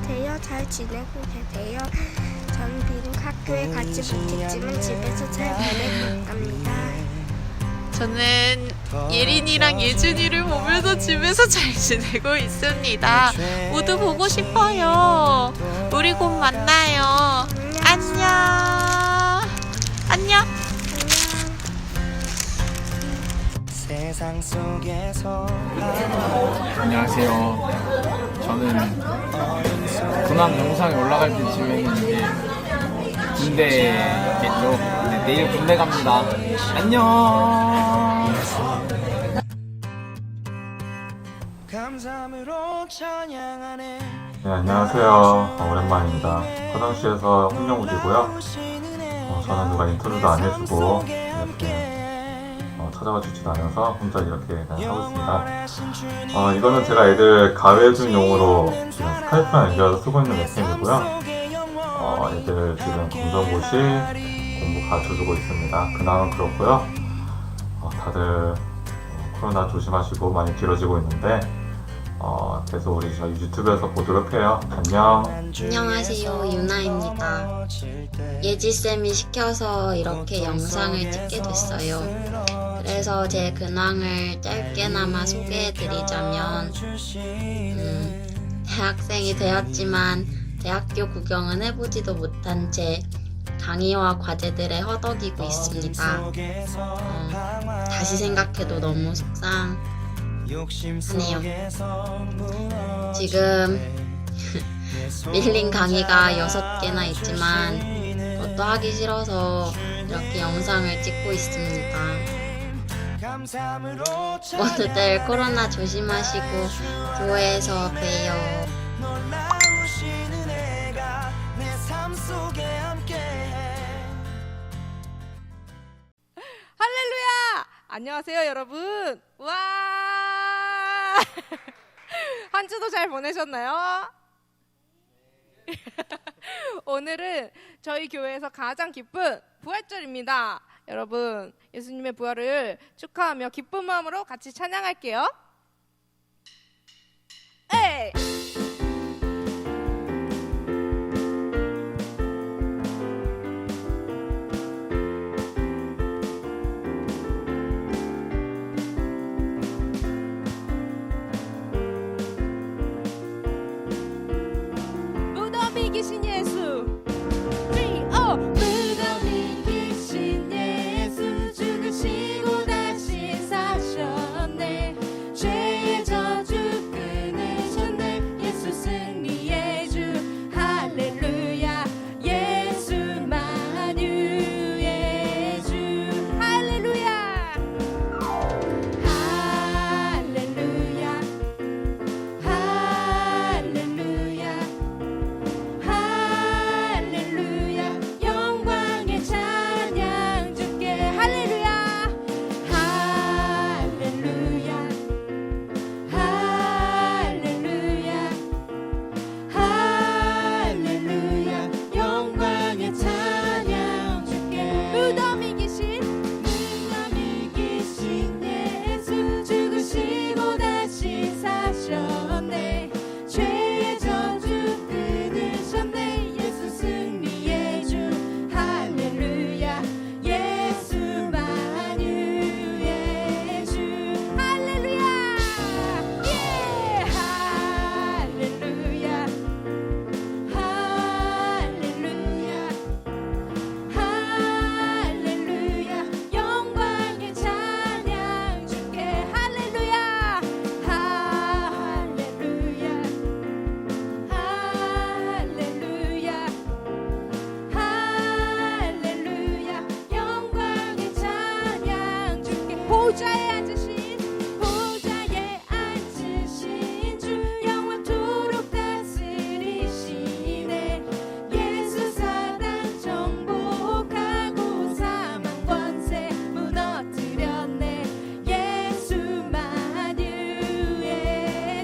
안녕하세요. 잘 지내고 계세요? 전 비록 학교에 가지 못했지만 집에서 잘 보내고 있답니다. 저는 예린이랑 예준이를 보면서 집에서 잘 지내고 있습니다. 모두 보고 싶어요. 우리 곧 만나요. 안녕. 안녕. 세상 속에서 안녕하세요. 저는 근황 영상이 올라갈 때쯤에는 이제 군대겠죠. 네, 내일 군대 갑니다. 안녕. 감사함으로 찬양하네. 네, 안녕하세요. 오랜만입니다. 화장실에서 홍명욱이고요. 저는 누가 인터뷰도 안 해주고 이렇게 찾아와 주지도 않아서 혼자 이렇게 그냥 하고 있습니다. 이거는 제가 애들 가외준 용으로 지금 스카이프랑 연결해서 쓰고 있는 웹캠이고요. 애들 지금 검정고시 공부 가르쳐주고 있습니다. 근황은 그렇고요. 다들 코로나 조심하시고 많이 길어지고 있는데 계속 우리 저희 유튜브에서 보도록 해요. 안녕. 안녕하세요, 유나입니다. 예지쌤이 시켜서 이렇게 영상을 찍게 됐어요. 그래서 제 근황을 짧게나마 소개해드리자면 대학생이 되었지만 대학교 구경은 해보지도 못한 채 강의와 과제들에 허덕이고 있습니다. 다시 생각해도 너무 속상하네요. 지금 밀린 강의가 6개나 있지만 그것도 하기 싫어서 이렇게 영상을 찍고 있습니다. 모두들 코로나 조심하시고 교회에서 봬요. 할렐루야! 안녕하세요, 여러분. 와! 한 주도 잘 보내셨나요? 오늘은 저희 교회에서 가장 기쁜 부활절입니다. 여러분, 예수님의 부활을 축하하며 기쁜 마음으로 같이 찬양할게요. 에이! 무덤이 계신 예수. 무덤이 계신 예수 죽으시고 다시 사셨네. 죄의 저주 끊으셨네. 예수 승리의 주. 할렐루야. 예수 만유의 주. 할렐루야. 할렐루야. 할렐루야. 할렐루야. 영광의 찬양 주께. 할렐루야. 할렐루야. 할렐루야. 할렐루야. 영광의 찬양 주께. 무덤이 계신 예수 죽으시고 다시 사셨네. 죄의 저주 끊으셨네. 예수 승리의 주. 할렐루야. 예수 만유의 주. 할렐루야. 예. 할렐루야. 할렐루야. 할렐루야. 영광의 찬양 주께. 할렐루야. 할렐루야. 할렐루야. 할렐루야. 영광의 찬양 주께. 보좌에 앉으신 주 영원토록 다스리시네. 예수 사단 정복하고 사망 권세 무너뜨렸네. 예수 만유의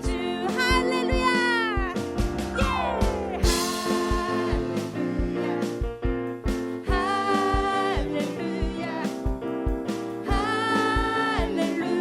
주. 할렐루야. 예. 할렐루야. 할렐루야. 할렐루야.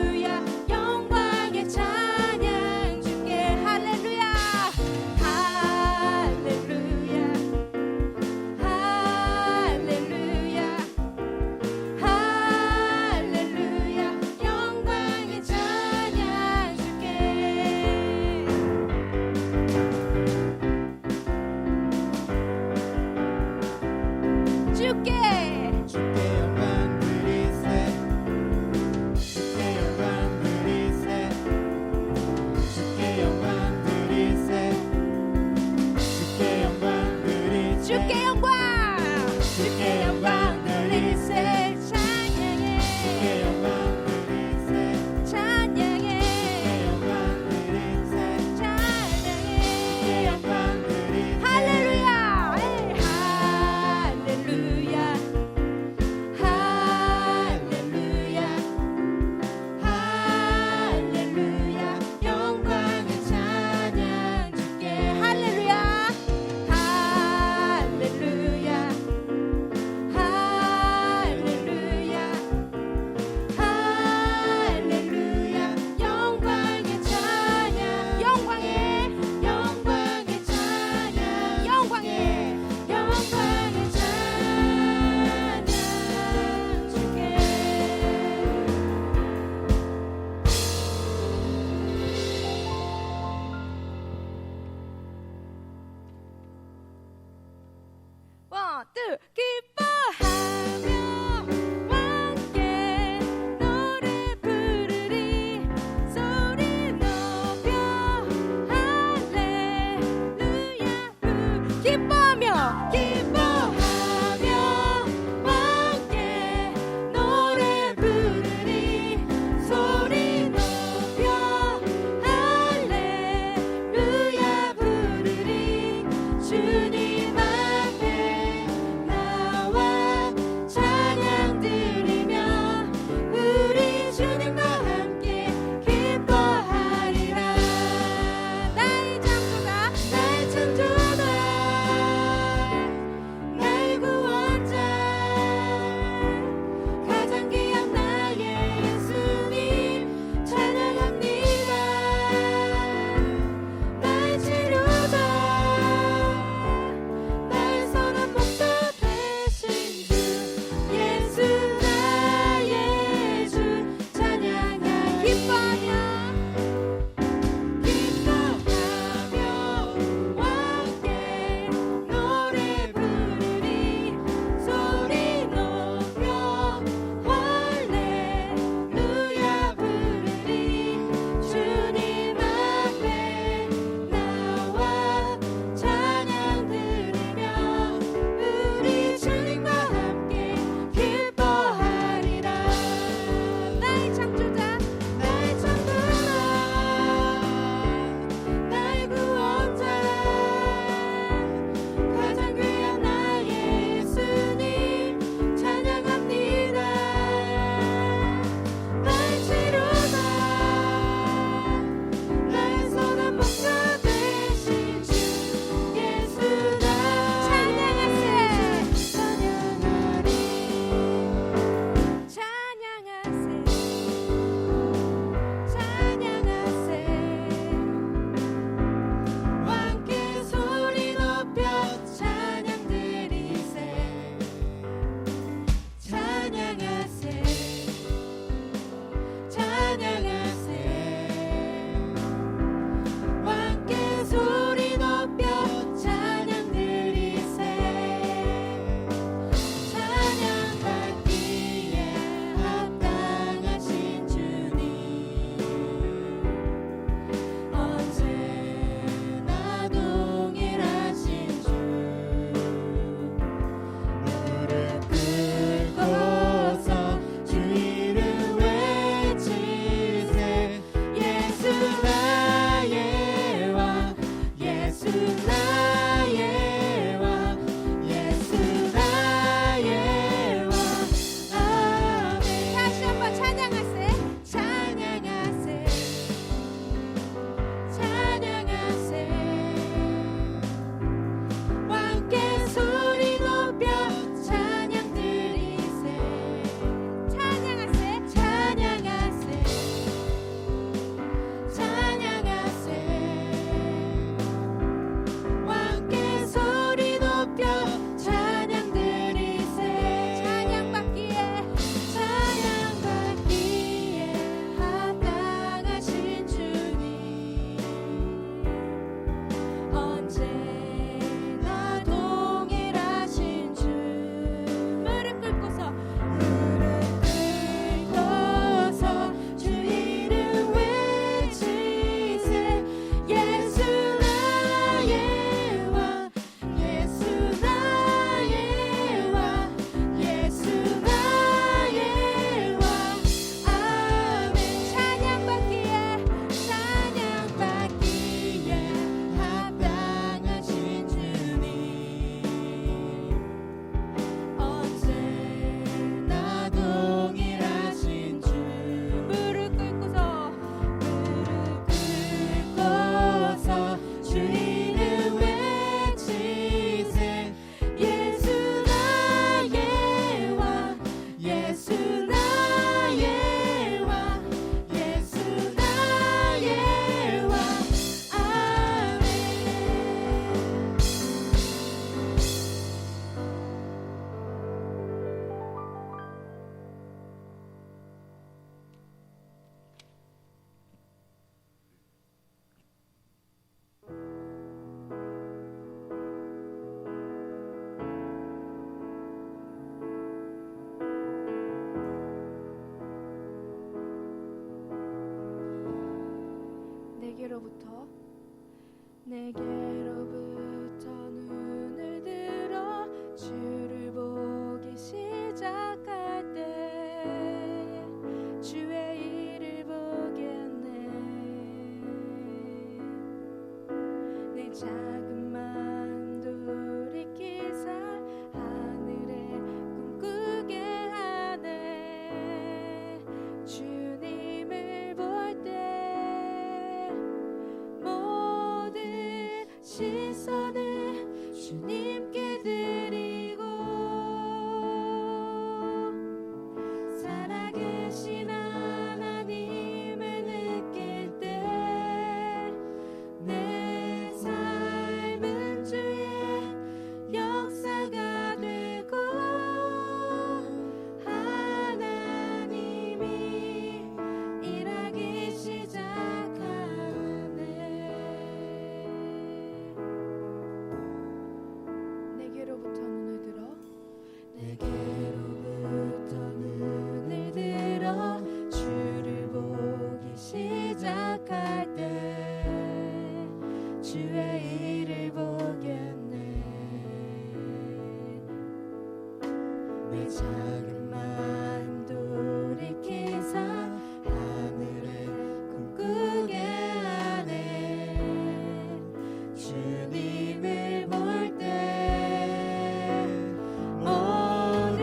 내게로부터 눈을 들어 주를 보기 시작할 때 주의 일을 보겠네. 내 작은 마음 돌이키사 하늘에 꿈꾸게 하네. 주님을 볼 때 모든 시선을 주님께 드리고 살아계신 하나님을 느낄 때 내 삶은 주의 역사가 되고 하나님이 일하기 시작하네. 내게로부터 눈을 들어 주를 보기 시작할 때 주의 일을 보겠네. 내 작은 마음 돌이키사 하늘을 꿈꾸게 하네. 주님을 볼 때 모든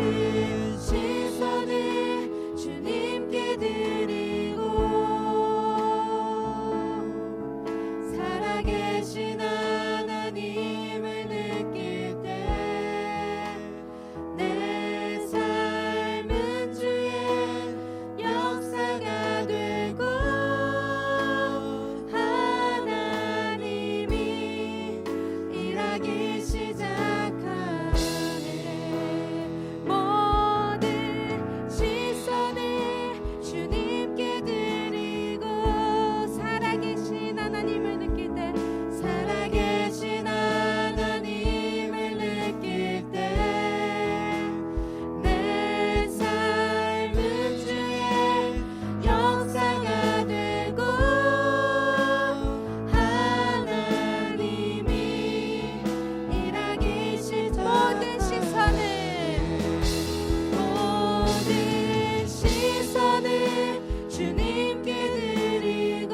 시선을 주님께 드리고 살아계신 하나님을 느낄 때 내 삶은 주의 역사가 되고 하나님이 일하기 시작하네. 모든 시선을 주님께 드리고 살아계신 하나님을 느낄 때 살아계신 하나님을 느낄 때 내 삶은 주의 역사가 되고 하나님이 일하기 모든 시선을 주님께 드리고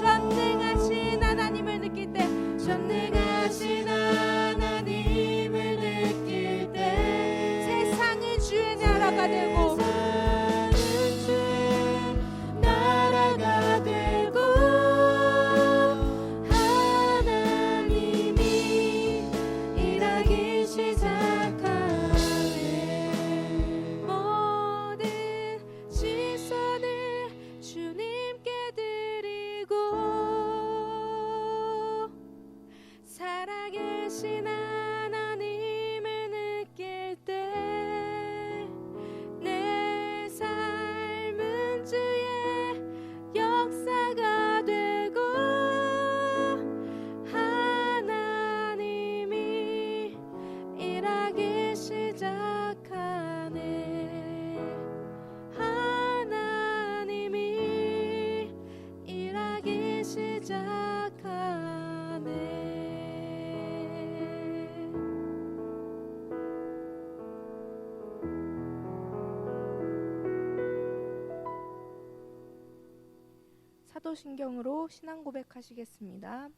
전능하신 하나님을 느낄 때 전능하신 하나님을 느낄 때 세상은 주의 나라가 되고 나라가 되고 하나님이 일하기 시작하네. 모든 시선을 주님께 드리고 살아계신 하나님을 느낄 때 내 삶은 주의 역사가 되고 하나님이 일하기 시작하네. 하나님이 일하기 시작하네. 사도신경으로 신앙 고백하시겠습니다.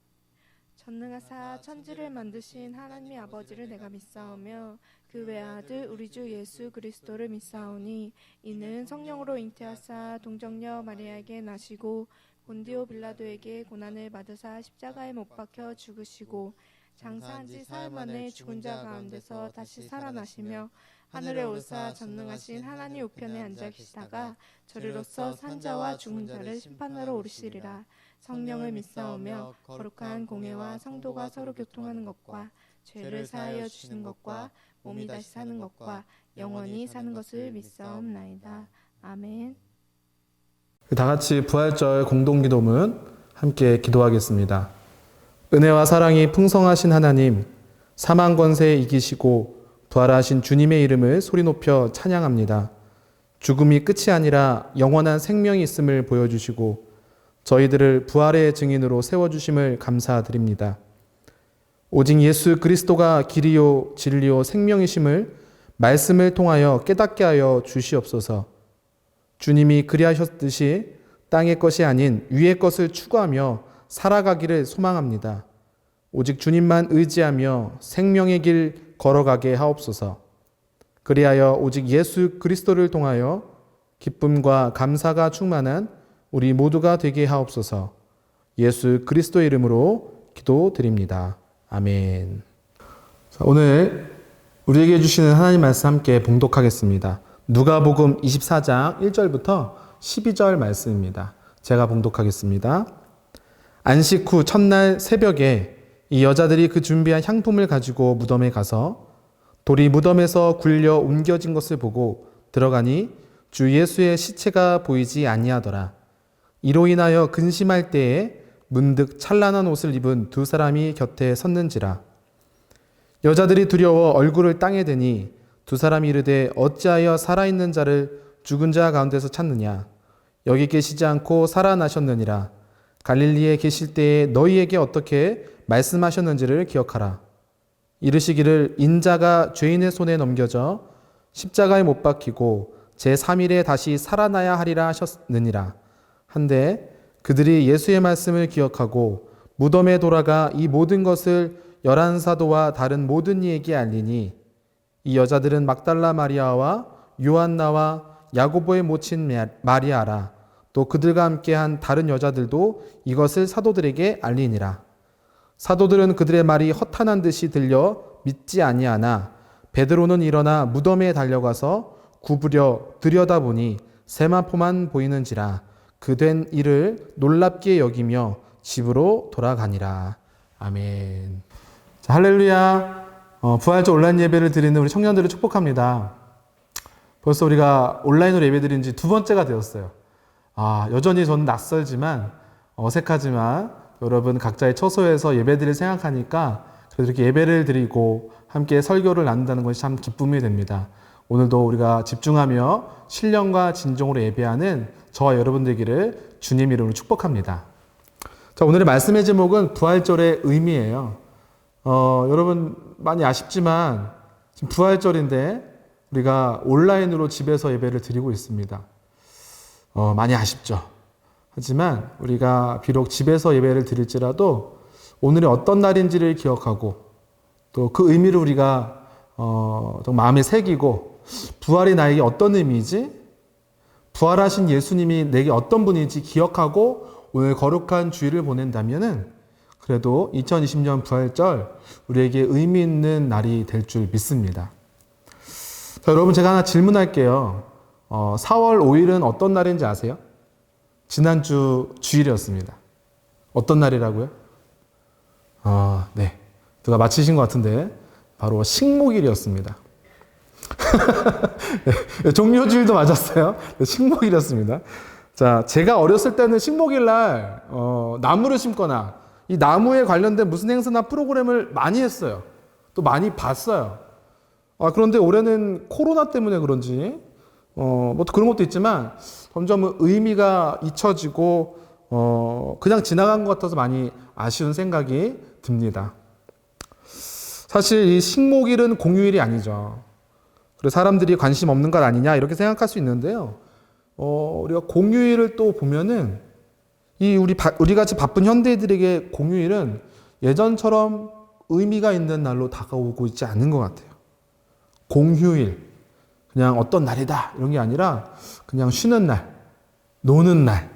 전능하사 천지를 만드신 하나님 아버지를 내가 믿사오며 그 외아들 우리 주 예수 그리스도를 믿사오니 이는 성령으로 잉태하사 동정녀 마리아에게 나시고 본디오 빌라도에게 고난을 받으사 십자가에 못 박혀 죽으시고 장사한 지 사흘 만에 죽은 자 가운데서 다시 살아나시며 하늘에 오르사 전능하신 하나님 우편에 앉아 계시다가 저리로서 산자와 죽은 자를 심판하러 오르시리라. 성령을 믿사오며 거룩한 공회와 성도가 서로 교통하는 것과 죄를 사하여 주시는 것과 몸이 다시 사는 것과 영원히 사는 것을 믿사옵나이다. 아멘. 다 같이 부활절 공동기도문 함께 기도하겠습니다. 은혜와 사랑이 풍성하신 하나님, 사망 권세 이기시고 부활하신 주님의 이름을 소리 높여 찬양합니다. 죽음이 끝이 아니라 영원한 생명이 있음을 보여주시고 저희들을 부활의 증인으로 세워주심을 감사드립니다. 오직 예수 그리스도가 길이요 진리요 생명이심을 말씀을 통하여 깨닫게 하여 주시옵소서. 주님이 그리하셨듯이 땅의 것이 아닌 위의 것을 추구하며 살아가기를 소망합니다. 오직 주님만 의지하며 생명의 길 걸어가게 하옵소서. 그리하여 오직 예수 그리스도를 통하여 기쁨과 감사가 충만한 우리 모두가 되게 하옵소서. 예수 그리스도의 이름으로 기도드립니다. 아멘. 자, 오늘 우리에게 주시는 하나님 말씀 함께 봉독하겠습니다. 누가복음 24장 1절부터 12절 말씀입니다. 제가 봉독하겠습니다. 안식 후 첫날 새벽에 이 여자들이 그 준비한 향품을 가지고 무덤에 가서 돌이 무덤에서 굴려 옮겨진 것을 보고 들어가니 주 예수의 시체가 보이지 아니하더라. 이로 인하여 근심할 때에 문득 찬란한 옷을 입은 두 사람이 곁에 섰는지라. 여자들이 두려워 얼굴을 땅에 대니 두 사람이 이르되 어찌하여 살아있는 자를 죽은 자 가운데서 찾느냐. 여기 계시지 않고 살아나셨느니라. 갈릴리에 계실 때에 너희에게 어떻게 말씀하셨는지를 기억하라. 이르시기를 인자가 죄인의 손에 넘겨져 십자가에 못 박히고 제3일에 다시 살아나야 하리라 하셨느니라. 한데 그들이 예수의 말씀을 기억하고 무덤에 돌아가 이 모든 것을 11사도와 다른 모든 이에게 알리니 이 여자들은 막달라 마리아와 요한나와 야고보의 모친 마리아라. 또 그들과 함께한 다른 여자들도 이것을 사도들에게 알리니라. 사도들은 그들의 말이 허탄한 듯이 들려 믿지 아니하나 베드로는 일어나 무덤에 달려가서 구부려 들여다보니 세마포만 보이는지라. 그 된 일을 놀랍게 여기며 집으로 돌아가니라. 아멘. 자, 할렐루야. 부활절 온라인 예배를 드리는 우리 청년들을 축복합니다. 벌써 우리가 온라인으로 예배 드린 지 2번째가 되었어요. 여전히 저는 낯설지만 어색하지만 여러분 각자의 처소에서 예배 드릴 생각하니까 그래도 이렇게 예배를 드리고 함께 설교를 나눈다는 것이 참 기쁨이 됩니다. 오늘도 우리가 집중하며 신령과 진정으로 예배하는 저와 여러분 되기를 주님 이름으로 축복합니다. 자, 오늘의 말씀의 제목은 부활절의 의미예요. 여러분 많이 아쉽지만 지금 부활절인데 우리가 온라인으로 집에서 예배를 드리고 있습니다. 많이 아쉽죠. 하지만 우리가 비록 집에서 예배를 드릴지라도 오늘이 어떤 날인지를 기억하고 또 그 의미를 우리가 좀 마음에 새기고 부활이 나에게 어떤 의미이지? 부활하신 예수님이 내게 어떤 분인지 기억하고 오늘 거룩한 주일을 보낸다면은 그래도 2020년 부활절 우리에게 의미 있는 날이 될 줄 믿습니다. 자, 여러분 제가 하나 질문할게요. 4월 5일은 어떤 날인지 아세요? 지난주 주일이었습니다. 어떤 날이라고요? 네. 누가 맞히신 것 같은데 바로 식목일이었습니다. 네, 종료주일도 맞았어요. 식목일이었습니다. 자, 제가 어렸을 때는 식목일 날 나무를 심거나 이 나무에 관련된 무슨 행사나 프로그램을 많이 했어요. 또 많이 봤어요. 그런데 올해는 코로나 때문에 그런지 뭐 그런 것도 있지만 점점 의미가 잊혀지고 그냥 지나간 것 같아서 많이 아쉬운 생각이 듭니다. 사실 이 식목일은 공휴일이 아니죠. 그래서 사람들이 관심 없는 것 아니냐 이렇게 생각할 수 있는데요. 우리가 공휴일을 또 보면은 우리 같이 바쁜 현대인들에게 공휴일은 예전처럼 의미가 있는 날로 다가오고 있지 않은 것 같아요. 공휴일, 그냥 어떤 날이다 이런 게 아니라 그냥 쉬는 날, 노는 날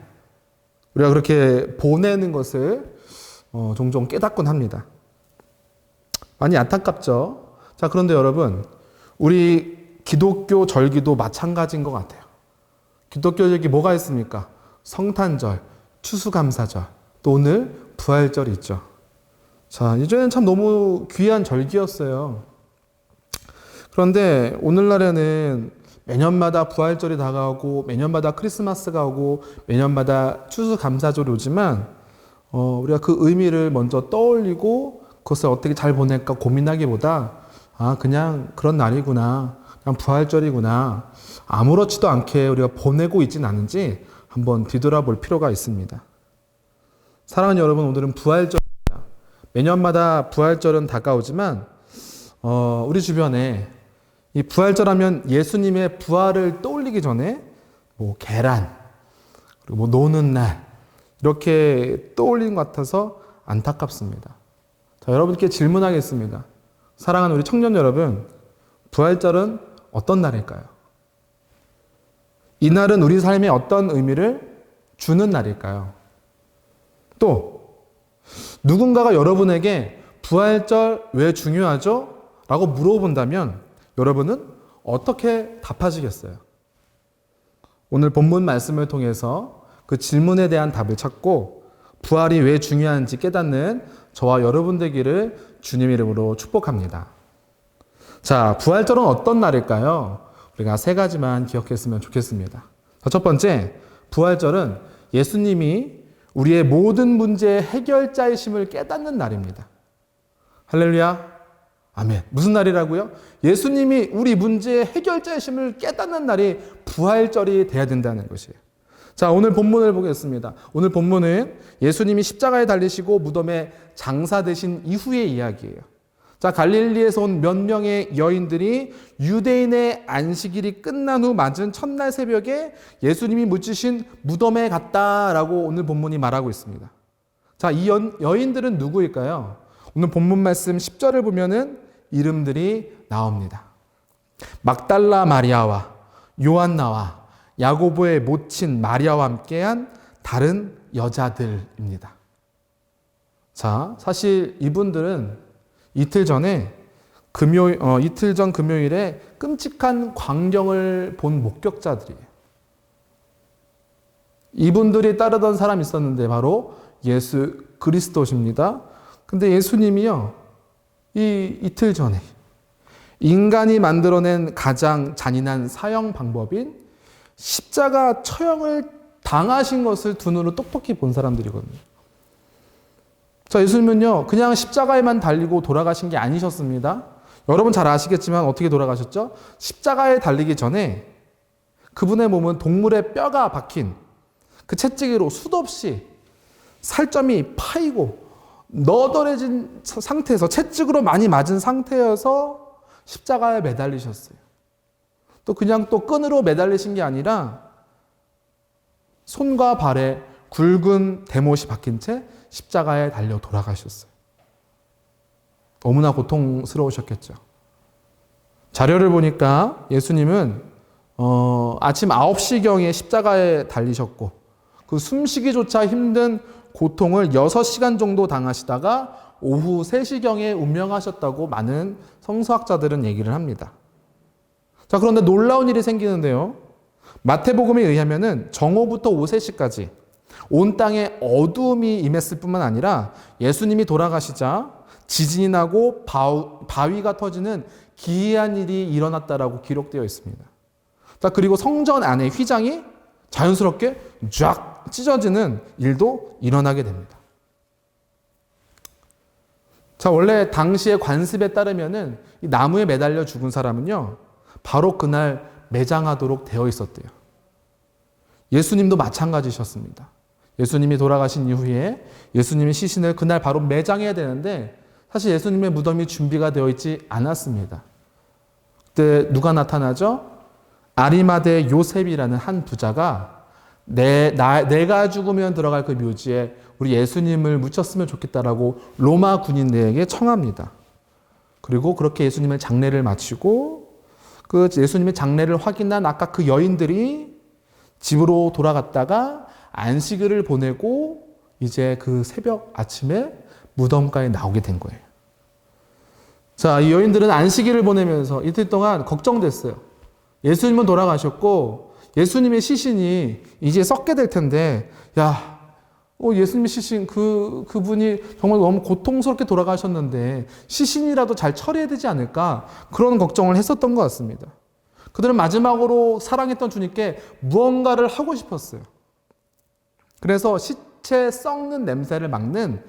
우리가 그렇게 보내는 것을 종종 깨닫곤 합니다. 많이 안타깝죠. 자, 그런데 여러분 우리 기독교 절기도 마찬가지인 것 같아요. 기독교 절기 뭐가 있습니까? 성탄절, 추수감사절, 또 오늘 부활절이 있죠. 자, 이전엔 참 너무 귀한 절기였어요. 그런데 오늘날에는 매년마다 부활절이 다가오고 매년마다 크리스마스가 오고 매년마다 추수감사절이 오지만 우리가 그 의미를 먼저 떠올리고 그것을 어떻게 잘 보낼까 고민하기보다 그냥 그런 날이구나, 그냥 부활절이구나, 아무렇지도 않게 우리가 보내고 있지는 않은지 한번 뒤돌아볼 필요가 있습니다. 사랑하는 여러분, 오늘은 부활절입니다. 매년마다 부활절은 다가오지만 우리 주변에 이 부활절하면 예수님의 부활을 떠올리기 전에 뭐 계란, 그리고 뭐 노는 날 이렇게 떠올리는 것 같아서 안타깝습니다. 자, 여러분께 질문하겠습니다. 사랑하는 우리 청년 여러분, 부활절은 어떤 날일까요? 이 날은 우리 삶에 어떤 의미를 주는 날일까요? 또 누군가가 여러분에게 부활절 왜 중요하죠? 라고 물어본다면 여러분은 어떻게 답하시겠어요? 오늘 본문 말씀을 통해서 그 질문에 대한 답을 찾고 부활이 왜 중요한지 깨닫는 저와 여러분 되기를 주님 이름으로 축복합니다. 자, 부활절은 어떤 날일까요? 우리가 3가지만 기억했으면 좋겠습니다. 첫 번째, 부활절은 예수님이 우리의 모든 문제의 해결자이심을 깨닫는 날입니다. 할렐루야. 아멘. 무슨 날이라고요? 예수님이 우리 문제의 해결자이심을 깨닫는 날이 부활절이 돼야 된다는 것이에요. 자, 오늘 본문을 보겠습니다. 오늘 본문은 예수님이 십자가에 달리시고 무덤에 장사되신 이후의 이야기예요. 자, 갈릴리에서 온 몇 명의 여인들이 유대인의 안식일이 끝난 후 맞은 첫날 새벽에 예수님이 묻히신 무덤에 갔다라고 오늘 본문이 말하고 있습니다. 자, 이 여인들은 누구일까요? 오늘 본문 말씀 10절을 보면은 이름들이 나옵니다. 막달라 마리아와 요한나와 야고보의 모친 마리아와 함께한 다른 여자들입니다. 자, 사실 이분들은 이틀 전 금요일에 끔찍한 광경을 본 목격자들이에요. 이분들이 따르던 사람이 있었는데 바로 예수 그리스도십니다. 근데 예수님이요, 이틀 전에 인간이 만들어낸 가장 잔인한 사형 방법인 십자가 처형을 당하신 것을 두 눈으로 똑똑히 본 사람들이거든요. 자, 예수님은요, 그냥 십자가에만 달리고 돌아가신 게 아니셨습니다. 여러분 잘 아시겠지만 어떻게 돌아가셨죠? 십자가에 달리기 전에 그분의 몸은 동물의 뼈가 박힌 그 채찍으로 수도 없이 살점이 파이고 너덜해진 상태에서, 채찍으로 많이 맞은 상태여서 십자가에 매달리셨어요. 또 그냥 또 끈으로 매달리신 게 아니라 손과 발에 굵은 대못이 박힌 채 십자가에 달려 돌아가셨어요. 너무나 고통스러우셨겠죠. 자료를 보니까 예수님은 아침 9시경에 십자가에 달리셨고 그 숨쉬기조차 힘든 고통을 6시간 정도 당하시다가 오후 3시경에 운명하셨다고 많은 성서학자들은 얘기를 합니다. 자, 그런데 놀라운 일이 생기는데요. 마태복음에 의하면은 정오부터 오후 3시까지 온 땅에 어두움이 임했을 뿐만 아니라 예수님이 돌아가시자 지진이 나고 바위가 터지는 기이한 일이 일어났다라고 기록되어 있습니다. 자, 그리고 성전 안에 휘장이 자연스럽게 쫙 찢어지는 일도 일어나게 됩니다. 자, 원래 당시의 관습에 따르면은 이 나무에 매달려 죽은 사람은요, 바로 그날 매장하도록 되어 있었대요. 예수님도 마찬가지셨습니다. 예수님이 돌아가신 이후에 예수님의 시신을 그날 바로 매장해야 되는데 사실 예수님의 무덤이 준비가 되어 있지 않았습니다. 그때 누가 나타나죠? 아리마대 요셉이라는 한 부자가 내가 죽으면 들어갈 그 묘지에 우리 예수님을 묻혔으면 좋겠다라고 로마 군인들에게 청합니다. 그리고 그렇게 예수님의 장례를 마치고 그 예수님의 장례를 확인한 아까 그 여인들이 집으로 돌아갔다가 안식일을 보내고 이제 그 새벽 아침에 무덤가에 나오게 된 거예요. 자, 이 여인들은 안식일을 보내면서 이틀 동안 걱정됐어요. 예수님은 돌아가셨고 예수님의 시신이 이제 썩게 될 텐데, 예수님의 시신 그분이 정말 너무 고통스럽게 돌아가셨는데 시신이라도 잘 처리해야 되지 않을까, 그런 걱정을 했었던 것 같습니다. 그들은 마지막으로 사랑했던 주님께 무언가를 하고 싶었어요. 그래서 시체 썩는 냄새를 막는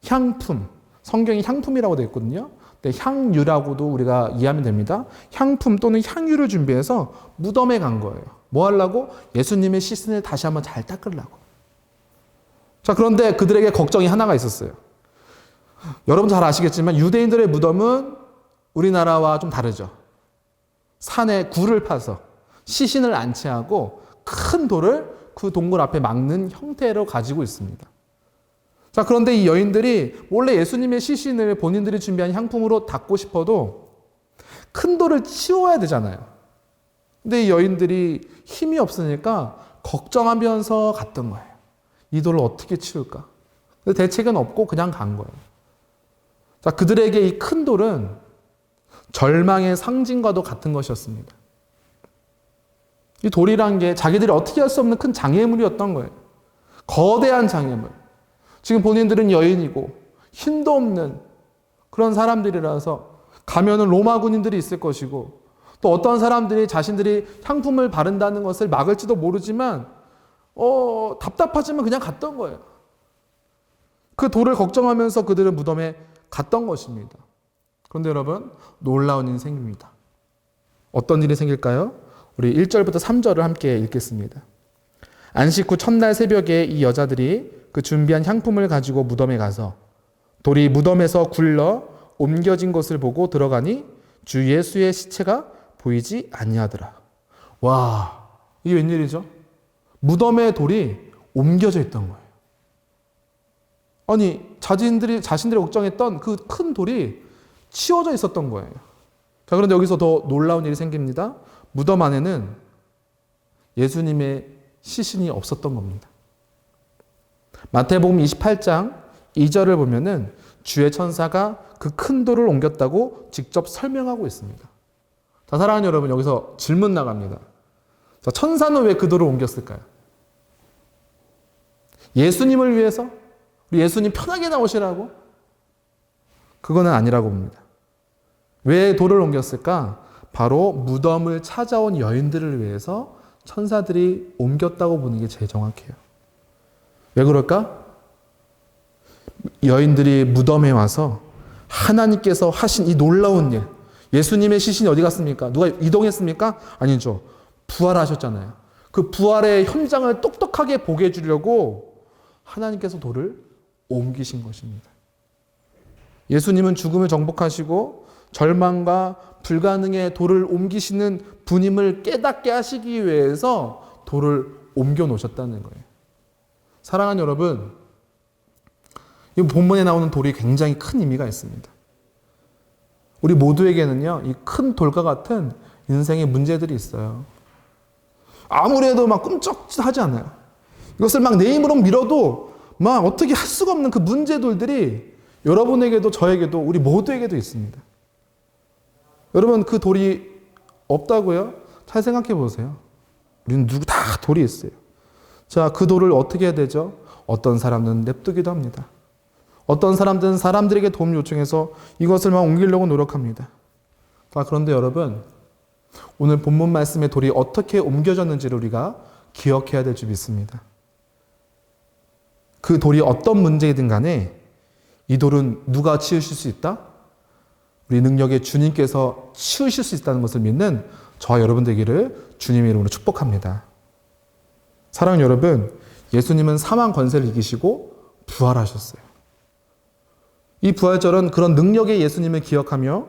향품, 성경이 향품이라고 되어 있거든요. 근데 향유라고도 우리가 이해하면 됩니다. 향품 또는 향유를 준비해서 무덤에 간 거예요. 뭐 하려고? 예수님의 시신을 다시 한번 잘 닦으려고. 자, 그런데 그들에게 걱정이 하나가 있었어요. 여러분 잘 아시겠지만 유대인들의 무덤은 우리나라와 좀 다르죠. 산에 굴을 파서 시신을 안치하고 큰 돌을 그 동굴 앞에 막는 형태로 가지고 있습니다. 자, 그런데 이 여인들이 원래 예수님의 시신을 본인들이 준비한 향품으로 닦고 싶어도 큰 돌을 치워야 되잖아요. 근데 이 여인들이 힘이 없으니까 걱정하면서 갔던 거예요. 이 돌을 어떻게 치울까? 근데 대책은 없고 그냥 간 거예요. 자, 그들에게 이 큰 돌은 절망의 상징과도 같은 것이었습니다. 이 돌이란 게 자기들이 어떻게 할 수 없는 큰 장애물이었던 거예요. 거대한 장애물. 지금 본인들은 여인이고 힘도 없는 그런 사람들이라서 가면은 로마 군인들이 있을 것이고 또 어떤 사람들이 자신들이 향품을 바른다는 것을 막을지도 모르지만 답답하지만 그냥 갔던 거예요. 그 돌을 걱정하면서 그들은 무덤에 갔던 것입니다. 그런데 여러분, 놀라운 일이 생깁니다. 어떤 일이 생길까요? 우리 1절부터 3절을 함께 읽겠습니다. 안식 후 첫날 새벽에 이 여자들이 그 준비한 향품을 가지고 무덤에 가서 돌이 무덤에서 굴러 옮겨진 것을 보고 들어가니 주 예수의 시체가 보이지 아니하더라. 와, 이게 웬일이죠? 무덤에 돌이 옮겨져 있던 거예요. 아니, 자신들이 걱정했던 그 큰 돌이 치워져 있었던 거예요. 자, 그런데 여기서 더 놀라운 일이 생깁니다. 무덤 안에는 예수님의 시신이 없었던 겁니다. 마태복음 28장 2절을 보면은 주의 천사가 그 큰 돌을 옮겼다고 직접 설명하고 있습니다. 자, 사랑하는 여러분, 여기서 질문 나갑니다. 자, 천사는 왜 그 돌을 옮겼을까요? 예수님을 위해서? 우리 예수님 편하게 나오시라고? 그거는 아니라고 봅니다. 왜 돌을 옮겼을까? 바로 무덤을 찾아온 여인들을 위해서 천사들이 옮겼다고 보는 게 제일 정확해요. 왜 그럴까? 여인들이 무덤에 와서 하나님께서 하신 이 놀라운 일, 예수님의 시신이 어디 갔습니까? 누가 이동했습니까? 아니죠. 부활하셨잖아요. 그 부활의 현장을 똑똑하게 보게 해주려고 하나님께서 돌을 옮기신 것입니다. 예수님은 죽음을 정복하시고 절망과 불가능의 돌을 옮기시는 분임을 깨닫게 하시기 위해서 돌을 옮겨 놓으셨다는 거예요. 사랑하는 여러분, 이 본문에 나오는 돌이 굉장히 큰 의미가 있습니다. 우리 모두에게는요, 이 큰 돌과 같은 인생의 문제들이 있어요. 아무리 해도 막 꿈쩍하지 않아요. 이것을 막 내 힘으로 밀어도 막 어떻게 할 수가 없는 그 문제돌들이 여러분에게도 저에게도 우리 모두에게도 있습니다. 여러분, 그 돌이 없다고요? 잘 생각해 보세요. 우리는 다 돌이 있어요. 자, 그 돌을 어떻게 해야 되죠? 어떤 사람은 냅두기도 합니다. 어떤 사람들은 사람들에게 도움 요청해서 이것을 막 옮기려고 노력합니다. 자, 그런데 여러분, 오늘 본문 말씀의 돌이 어떻게 옮겨졌는지를 우리가 기억해야 될 줄 믿습니다. 그 돌이 어떤 문제이든 간에 이 돌은 누가 치우실 수 있다? 우리 능력의 주님께서 치우실 수 있다는 것을 믿는 저와 여러분 되기를 주님의 이름으로 축복합니다. 사랑하는 여러분, 예수님은 사망 권세를 이기시고 부활하셨어요. 이 부활절은 그런 능력의 예수님을 기억하며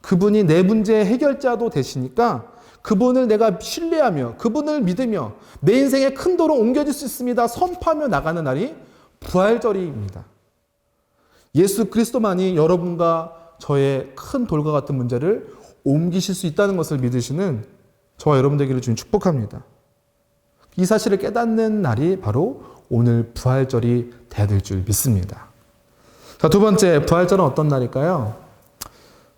그분이 내 문제의 해결자도 되시니까 그분을 내가 신뢰하며 그분을 믿으며 내 인생의 큰 돌을 옮겨질 수 있습니다. 선포하며 나가는 날이 부활절입니다. 예수 그리스도만이 여러분과 저의 큰 돌과 같은 문제를 옮기실 수 있다는 것을 믿으시는 저와 여러분 되기를 주님 축복합니다. 이 사실을 깨닫는 날이 바로 오늘 부활절이 되어야 될 줄 믿습니다. 자, 두 번째, 부활절은 어떤 날일까요?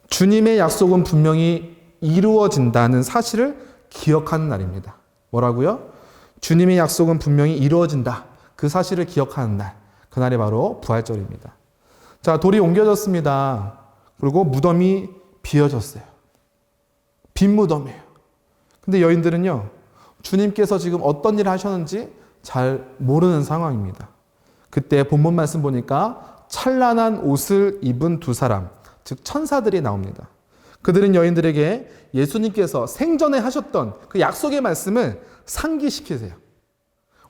주님의 약속은 분명히 이루어진다는 사실을 기억하는 날입니다. 뭐라고요? 주님의 약속은 분명히 이루어진다. 그 사실을 기억하는 날. 그날이 바로 부활절입니다. 자, 돌이 옮겨졌습니다. 그리고 무덤이 비어졌어요. 빈 무덤이에요. 근데 여인들은요, 주님께서 지금 어떤 일을 하셨는지 잘 모르는 상황입니다. 그때 본문 말씀 보니까 찬란한 옷을 입은 두 사람, 즉 천사들이 나옵니다. 그들은 여인들에게 예수님께서 생전에 하셨던 그 약속의 말씀을 상기시키세요.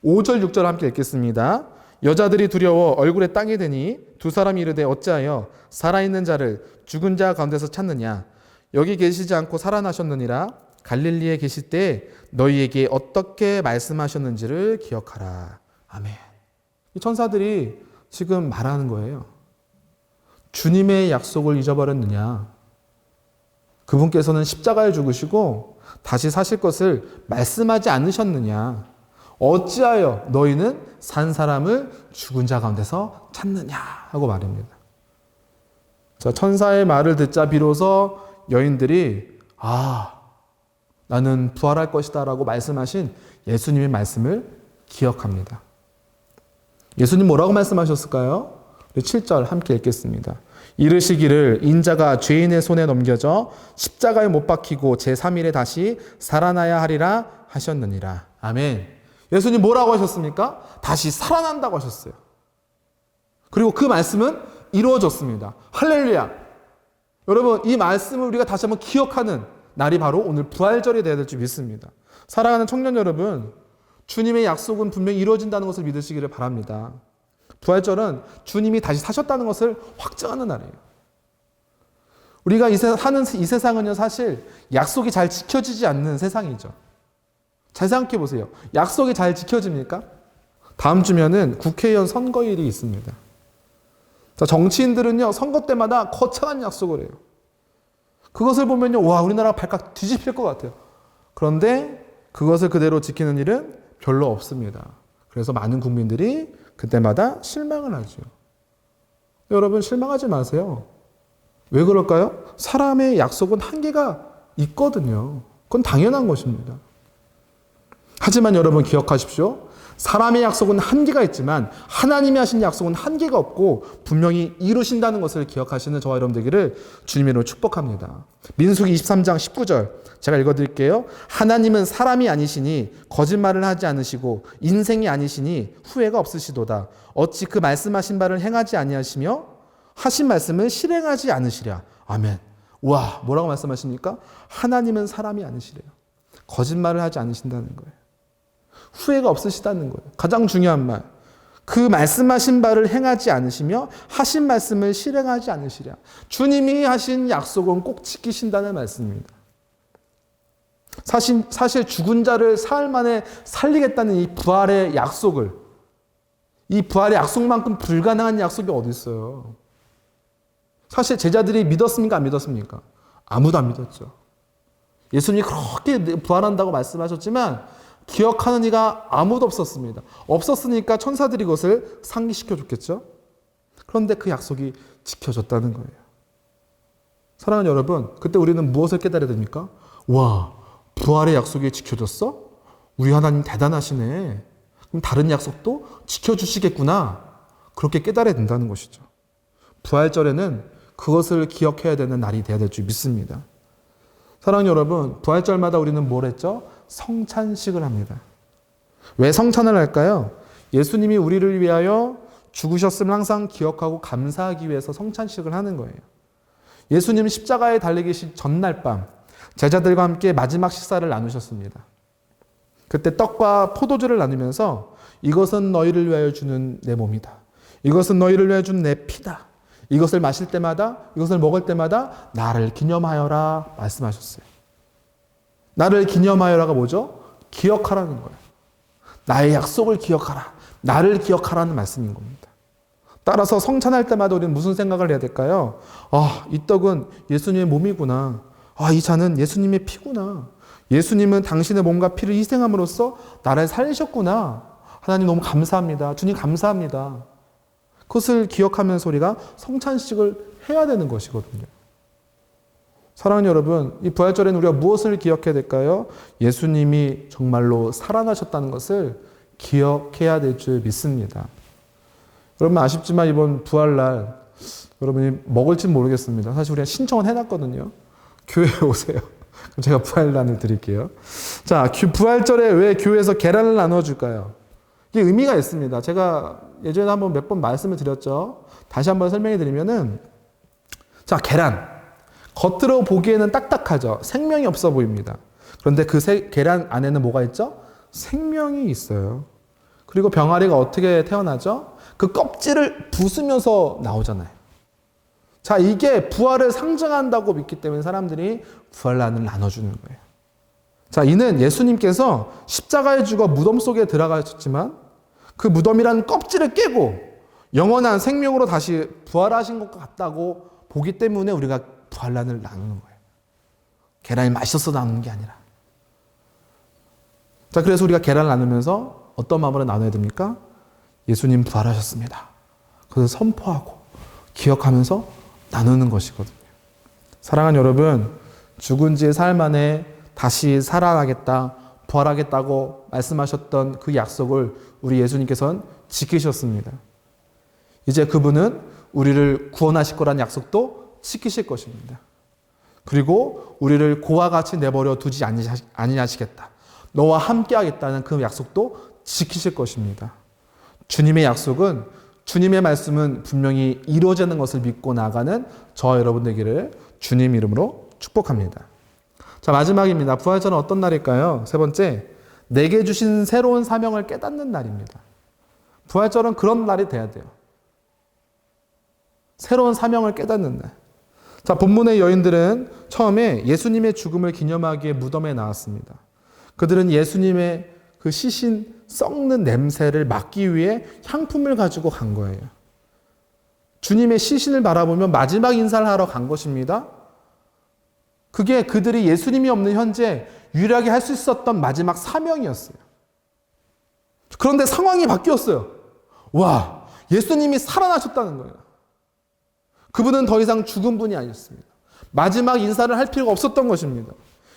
5절, 6절 함께 읽겠습니다. 여자들이 두려워 얼굴에 땅이 대니 두 사람이 이르되 어찌하여 살아있는 자를 죽은 자 가운데서 찾느냐? 여기 계시지 않고 살아나셨느니라. 갈릴리에 계실 때 너희에게 어떻게 말씀하셨는지를 기억하라. 아멘. 이 천사들이 지금 말하는 거예요. 주님의 약속을 잊어버렸느냐? 그분께서는 십자가에 죽으시고 다시 사실 것을 말씀하지 않으셨느냐? 어찌하여 너희는 산 사람을 죽은 자 가운데서 찾느냐? 하고 말입니다. 자, 천사의 말을 듣자 비로소 여인들이 나는 부활할 것이다 라고 말씀하신 예수님의 말씀을 기억합니다. 예수님 뭐라고 말씀하셨을까요? 7절 함께 읽겠습니다. 이르시기를 인자가 죄인의 손에 넘겨져 십자가에 못 박히고 제3일에 다시 살아나야 하리라 하셨느니라. 아멘. 예수님 뭐라고 하셨습니까? 다시 살아난다고 하셨어요. 그리고 그 말씀은 이루어졌습니다. 할렐루야. 여러분, 이 말씀을 우리가 다시 한번 기억하는 날이 바로 오늘 부활절이 되어야 될 줄 믿습니다. 사랑하는 청년 여러분, 주님의 약속은 분명히 이루어진다는 것을 믿으시기를 바랍니다. 부활절은 주님이 다시 사셨다는 것을 확증하는 날이에요. 우리가 사는 이 세상은요, 사실 약속이 잘 지켜지지 않는 세상이죠. 잘 생각해 보세요. 약속이 잘 지켜집니까? 다음 주면은 국회의원 선거일이 있습니다. 자, 정치인들은요, 선거 때마다 거창한 약속을 해요. 그것을 보면요, 와, 우리나라가 발칵 뒤집힐 것 같아요. 그런데 그것을 그대로 지키는 일은 별로 없습니다. 그래서 많은 국민들이 그때마다 실망을 하죠. 여러분, 실망하지 마세요. 왜 그럴까요? 사람의 약속은 한계가 있거든요. 그건 당연한 것입니다. 하지만 여러분 기억하십시오. 사람의 약속은 한계가 있지만 하나님이 하신 약속은 한계가 없고 분명히 이루신다는 것을 기억하시는 저와 여러분 되기를 주님의 이름으로 축복합니다. 민수기 23장 19절 제가 읽어드릴게요. 하나님은 사람이 아니시니 거짓말을 하지 않으시고 인생이 아니시니 후회가 없으시도다. 어찌 그 말씀하신 바를 행하지 아니하시며 하신 말씀을 실행하지 않으시랴. 아멘. 와, 뭐라고 말씀하십니까? 하나님은 사람이 아니시래요. 거짓말을 하지 않으신다는 거예요. 후회가 없으시다는 거예요. 가장 중요한 말. 그 말씀하신 바를 행하지 않으시며 하신 말씀을 실행하지 않으시랴. 주님이 하신 약속은 꼭 지키신다는 말씀입니다. 사실 죽은 자를 사흘 만에 살리겠다는 이 부활의 약속을, 이 부활의 약속만큼 불가능한 약속이 어디 있어요? 사실 제자들이 믿었습니까? 안 믿었습니까? 아무도 안 믿었죠. 예수님이 그렇게 부활한다고 말씀하셨지만 기억하는 이가 아무도 없었습니다. 없었으니까 천사들이 그것을 상기시켜 줬겠죠. 그런데 그 약속이 지켜졌다는 거예요. 사랑하는 여러분, 그때 우리는 무엇을 깨달아야 됩니까? 와, 부활의 약속이 지켜졌어? 우리 하나님 대단하시네. 그럼 다른 약속도 지켜주시겠구나. 그렇게 깨달아야 된다는 것이죠. 부활절에는 그것을 기억해야 되는 날이 되어야 될 줄 믿습니다. 사랑하는 여러분, 부활절마다 우리는 뭘 했죠? 성찬식을 합니다. 왜 성찬을 할까요? 예수님이 우리를 위하여 죽으셨음을 항상 기억하고 감사하기 위해서 성찬식을 하는 거예요. 예수님 십자가에 달리기 전날 밤 제자들과 함께 마지막 식사를 나누셨습니다. 그때 떡과 포도주를 나누면서 이것은 너희를 위하여 주는 내 몸이다. 이것은 너희를 위하여 주는 내 피다. 이것을 마실 때마다, 이것을 먹을 때마다 나를 기념하여라 말씀하셨어요. 나를 기념하여라가 뭐죠? 기억하라는 거예요. 나의 약속을 기억하라. 나를 기억하라는 말씀인 겁니다. 따라서 성찬할 때마다 우리는 무슨 생각을 해야 될까요? 이 떡은 예수님의 몸이구나. 이 잔은 예수님의 피구나. 예수님은 당신의 몸과 피를 희생함으로써 나를 살리셨구나. 하나님 너무 감사합니다. 주님 감사합니다. 그것을 기억하면서 우리가 성찬식을 해야 되는 것이거든요. 사랑하는 여러분, 이 부활절에는 우리가 무엇을 기억해야 될까요? 예수님이 정말로 살아나셨다는 것을 기억해야 될 줄 믿습니다. 여러분 아쉽지만 이번 부활날 여러분이 먹을지는 모르겠습니다. 사실 우리가 신청은 해놨거든요. 교회에 오세요. 그럼 제가 부활란을 드릴게요. 자, 부활절에 왜 교회에서 계란을 나눠줄까요? 이게 의미가 있습니다. 제가 예전에 한번 몇 번 말씀을 드렸죠. 다시 한번 설명해 드리면은, 자, 계란. 겉으로 보기에는 딱딱하죠. 생명이 없어 보입니다. 그런데 그 계란 안에는 뭐가 있죠? 생명이 있어요. 그리고 병아리가 어떻게 태어나죠? 그 껍질을 부수면서 나오잖아요. 자, 이게 부활을 상징한다고 믿기 때문에 사람들이 부활란을 나눠주는 거예요. 자, 이는 예수님께서 십자가에 죽어 무덤 속에 들어가셨지만 그 무덤이라는 껍질을 깨고 영원한 생명으로 다시 부활하신 것 같다고 보기 때문에 우리가 부활란을 나누는 거예요. 계란이 맛있어서 나누는 게 아니라. 자, 그래서 우리가 계란을 나누면서 어떤 마음으로 나눠야 됩니까? 예수님 부활하셨습니다. 그것을 선포하고 기억하면서 나누는 것이거든요. 사랑하는 여러분, 죽은 지 사흘 만에 다시 살아나겠다, 부활하겠다고 말씀하셨던 그 약속을 우리 예수님께서는 지키셨습니다. 이제 그분은 우리를 구원하실 거란 약속도 지키실 것입니다. 그리고 우리를 고와 같이 내버려 두지 아니하시겠다. 너와 함께 하겠다는 그 약속도 지키실 것입니다. 주님의 약속은, 주님의 말씀은 분명히 이루어지는 것을 믿고 나가는 저와 여러분 되기를 주님 이름으로 축복합니다. 자, 마지막입니다. 부활절은 어떤 날일까요? 세 번째, 내게 주신 새로운 사명을 깨닫는 날입니다. 부활절은 그런 날이 돼야 돼요. 새로운 사명을 깨닫는 날. 자, 본문의 여인들은 처음에 예수님의 죽음을 기념하기 위해 무덤에 나왔습니다. 그들은 예수님의 그 시신 썩는 냄새를 막기 위해 향품을 가지고 간 거예요. 주님의 시신을 바라보며 마지막 인사를 하러 간 것입니다. 그게 그들이 예수님이 없는 현재 유일하게 할 수 있었던 마지막 사명이었어요. 그런데 상황이 바뀌었어요. 와, 예수님이 살아나셨다는 거예요. 그분은 더 이상 죽은 분이 아니었습니다. 마지막 인사를 할 필요가 없었던 것입니다.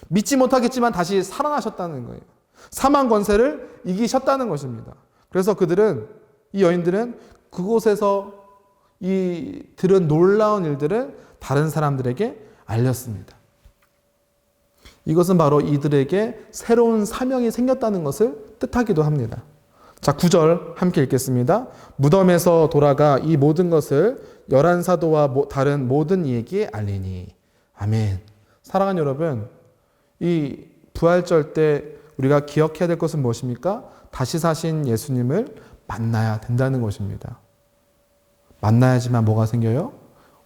믿지 못하겠지만 다시 살아나셨다는 거예요. 사망 권세를 이기셨다는 것입니다. 그래서 그들은, 이 여인들은 그곳에서 이 들은 놀라운 일들을 다른 사람들에게 알렸습니다. 이것은 바로 이들에게 새로운 사명이 생겼다는 것을 뜻하기도 합니다. 자, 9절 함께 읽겠습니다. 무덤에서 돌아가 이 모든 것을 11사도와 다른 모든 이에게 알리니. 아멘. 사랑하는 여러분, 이 부활절 때 우리가 기억해야 될 것은 무엇입니까? 다시 사신 예수님을 만나야 된다는 것입니다. 만나야지만 뭐가 생겨요?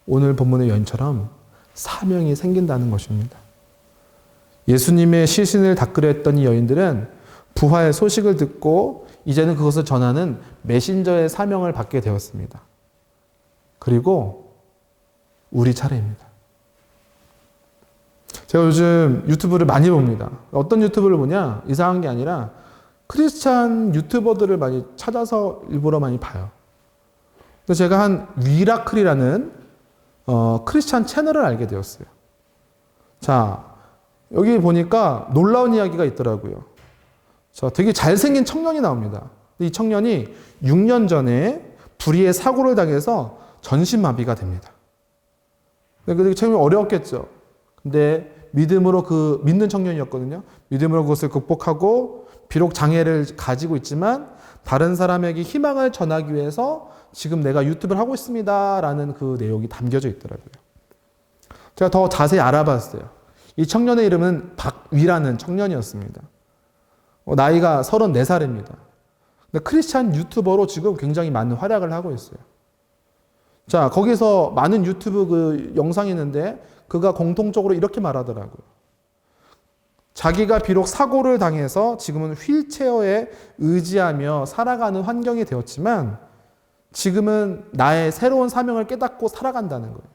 오늘 본문의 여인처럼 사명이 생긴다는 것입니다. 예수님의 시신을 닦으려 했던 이 여인들은 부활 소식을 듣고 이제는 그것을 전하는 메신저의 사명을 받게 되었습니다. 그리고 우리 차례입니다. 제가 요즘 유튜브를 많이 봅니다. 어떤 유튜브를 보냐? 이상한 게 아니라 크리스찬 유튜버들을 많이 찾아서 일부러 많이 봐요. 그래서 제가 한 위라클이라는 크리스찬 채널을 알게 되었어요. 자, 여기 보니까 놀라운 이야기가 있더라고요. 자, 되게 잘생긴 청년이 나옵니다. 이 청년이 6년 전에 불의의 사고를 당해서 전신마비가 됩니다. 근데 처음에 어려웠겠죠. 근데 믿음으로 믿는 청년이었거든요. 믿음으로 그것을 극복하고 비록 장애를 가지고 있지만 다른 사람에게 희망을 전하기 위해서 지금 내가 유튜브를 하고 있습니다. 라는 그 내용이 담겨져 있더라고요. 제가 더 자세히 알아봤어요. 이 청년의 이름은 박위라는 청년이었습니다. 나이가 34살입니다. 근데 크리스찬 유튜버로 지금 굉장히 많은 활약을 하고 있어요. 자, 거기서 많은 유튜브 그 영상이 있는데 그가 공통적으로 이렇게 말하더라고요. 자기가 비록 사고를 당해서 지금은 휠체어에 의지하며 살아가는 환경이 되었지만 지금은 나의 새로운 사명을 깨닫고 살아간다는 거예요.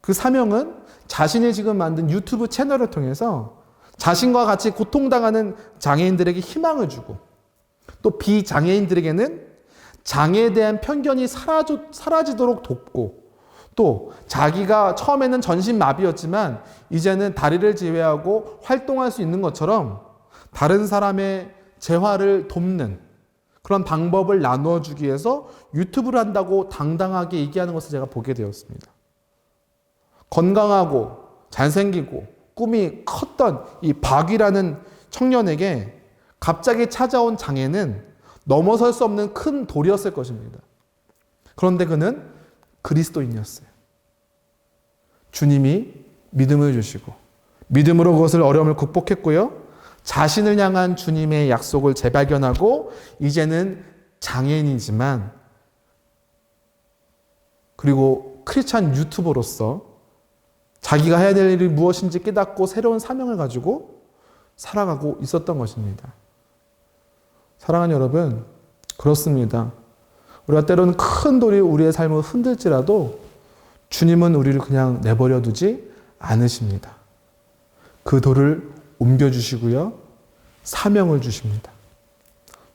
그 사명은 자신이 지금 만든 유튜브 채널을 통해서 자신과 같이 고통당하는 장애인들에게 희망을 주고 또 비장애인들에게는 장애에 대한 편견이 사라지도록 돕고 또 자기가 처음에는 전신마비였지만 이제는 다리를 제외하고 활동할 수 있는 것처럼 다른 사람의 재활을 돕는 그런 방법을 나누어 주기 위해서 유튜브를 한다고 당당하게 얘기하는 것을 제가 보게 되었습니다. 건강하고 잘생기고 꿈이 컸던 이 박이라는 청년에게 갑자기 찾아온 장애는 넘어설 수 없는 큰 돌이었을 것입니다. 그런데 그는 그리스도인이었어요. 주님이 믿음을 주시고 믿음으로 그것을 어려움을 극복했고요. 자신을 향한 주님의 약속을 재발견하고 이제는 장애인이지만 그리고 크리스찬 유튜버로서 자기가 해야 될 일이 무엇인지 깨닫고 새로운 사명을 가지고 살아가고 있었던 것입니다. 사랑하는 여러분, 그렇습니다. 우리가 때로는 큰 돌이 우리의 삶을 흔들지라도 주님은 우리를 그냥 내버려 두지 않으십니다. 그 돌을 옮겨주시고요. 사명을 주십니다.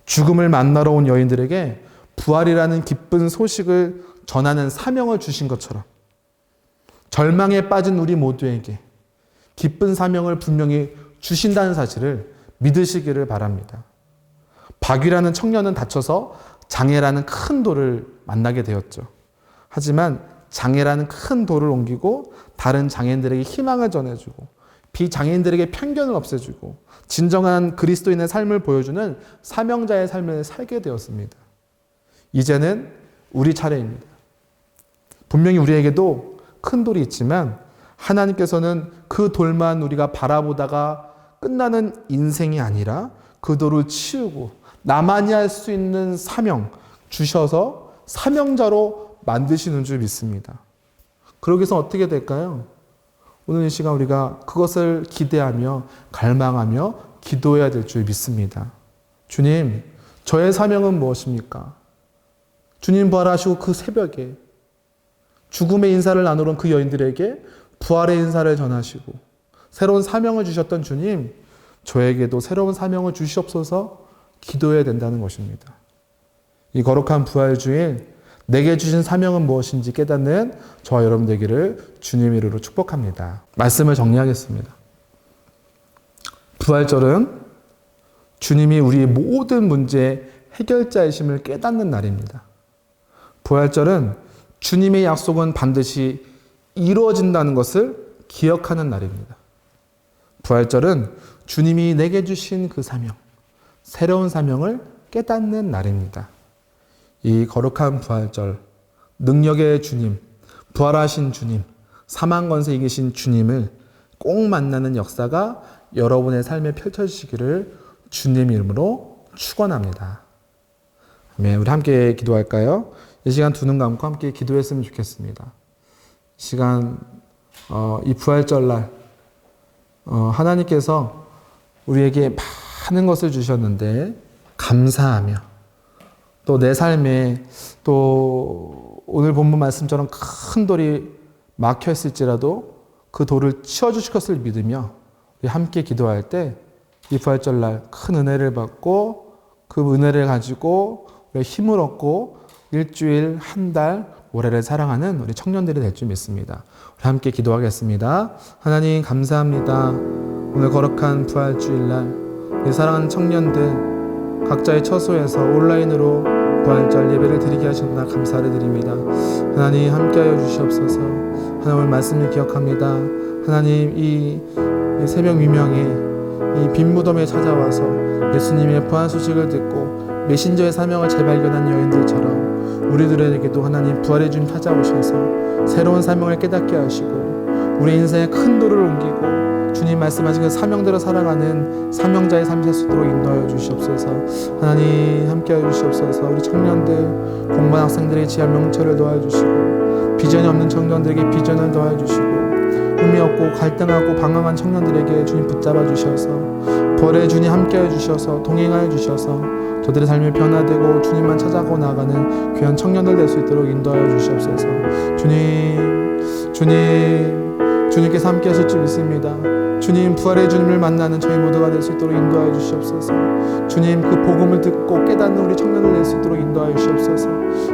죽음을 만나러 온 여인들에게 부활이라는 기쁜 소식을 전하는 사명을 주신 것처럼 절망에 빠진 우리 모두에게 기쁜 사명을 분명히 주신다는 사실을 믿으시기를 바랍니다. 박이라는 청년은 다쳐서 장애라는 큰 돌을 만나게 되었죠. 하지만 장애라는 큰 돌을 옮기고 다른 장애인들에게 희망을 전해주고 비장애인들에게 편견을 없애주고 진정한 그리스도인의 삶을 보여주는 사명자의 삶을 살게 되었습니다. 이제는 우리 차례입니다. 분명히 우리에게도 큰 돌이 있지만 하나님께서는 그 돌만 우리가 바라보다가 끝나는 인생이 아니라 그 돌을 치우고 나만이 할 수 있는 사명 주셔서 사명자로 만드시는 줄 믿습니다. 그러기 위해서 어떻게 될까요? 오늘 이 시간 우리가 그것을 기대하며 갈망하며 기도해야 될 줄 믿습니다. 주님, 저의 사명은 무엇입니까? 주님 부활하시고 그 새벽에 죽음의 인사를 나누러 온 그 여인들에게 부활의 인사를 전하시고 새로운 사명을 주셨던 주님, 저에게도 새로운 사명을 주시옵소서 기도해야 된다는 것입니다. 이 거룩한 부활주일 내게 주신 사명은 무엇인지 깨닫는 저와 여러분 되기를 주님 이름으로 축복합니다. 말씀을 정리하겠습니다. 부활절은 주님이 우리의 모든 문제의 해결자이심을 깨닫는 날입니다. 부활절은 주님의 약속은 반드시 이루어진다는 것을 기억하는 날입니다. 부활절은 주님이 내게 주신 그 사명, 새로운 사명을 깨닫는 날입니다. 이 거룩한 부활절, 능력의 주님, 부활하신 주님, 사망 권세 이기신 주님을 꼭 만나는 역사가 여러분의 삶에 펼쳐지시기를 주님 이름으로 축원합니다. 아멘. 우리 함께 기도할까요? 이 시간 두 눈 감고 함께 기도했으면 좋겠습니다. 이 시간 이 부활절날 하나님께서 우리에게 많은 것을 주셨는데 감사하며 또 내 삶에 또 오늘 본문 말씀처럼 큰 돌이 막혀 있을지라도 그 돌을 치워주실 것을 믿으며 우리 함께 기도할 때 이 부활절날 큰 은혜를 받고 그 은혜를 가지고 우리 힘을 얻고 일주일, 한 달, 올해를 사랑하는 우리 청년들이 될 줄 믿습니다. 우리 함께 기도하겠습니다. 하나님 감사합니다. 오늘 거룩한 부활주일날 우리 사랑하는 청년들 각자의 처소에서 온라인으로 부활절 예배를 드리게 하셨나 감사를 드립니다. 하나님 함께하여 주시옵소서. 하나님 오늘 말씀을 기억합니다. 하나님 이 새벽 미명에 이 빈 무덤에 찾아와서 예수님의 부활 소식을 듣고 메신저의 사명을 재발견한 여인들처럼 우리들에게도 하나님 부활의 주님 찾아오셔서 새로운 사명을 깨닫게 하시고 우리 인생의 큰 돌을 옮기고 주님 말씀하신 그 사명대로 살아가는 사명자의 삶이 될 수 있도록 인도하여 주시옵소서. 하나님 함께하여 주시옵소서. 우리 청년들 공부한 학생들에게 지하 명철을 도와주시고 비전이 없는 청년들에게 비전을 도와주시고 의미 없고 갈등하고 방황한 청년들에게 주님 붙잡아 주셔서 벌의 주님 함께하여 주셔서 동행하여 주셔서 저들의 삶이 변화되고 주님만 찾아가고 나아가는 귀한 청년들 될 수 있도록 인도하여 주시옵소서. 주님께서 함께 하실 줄 믿습니다. 주님 부활의 주님을 만나는 저희 모두가 될 수 있도록 인도하여 주시옵소서. 주님 그 복음을 듣고 깨닫는 우리 청년을 될 수 있도록 인도하여 주시옵소서.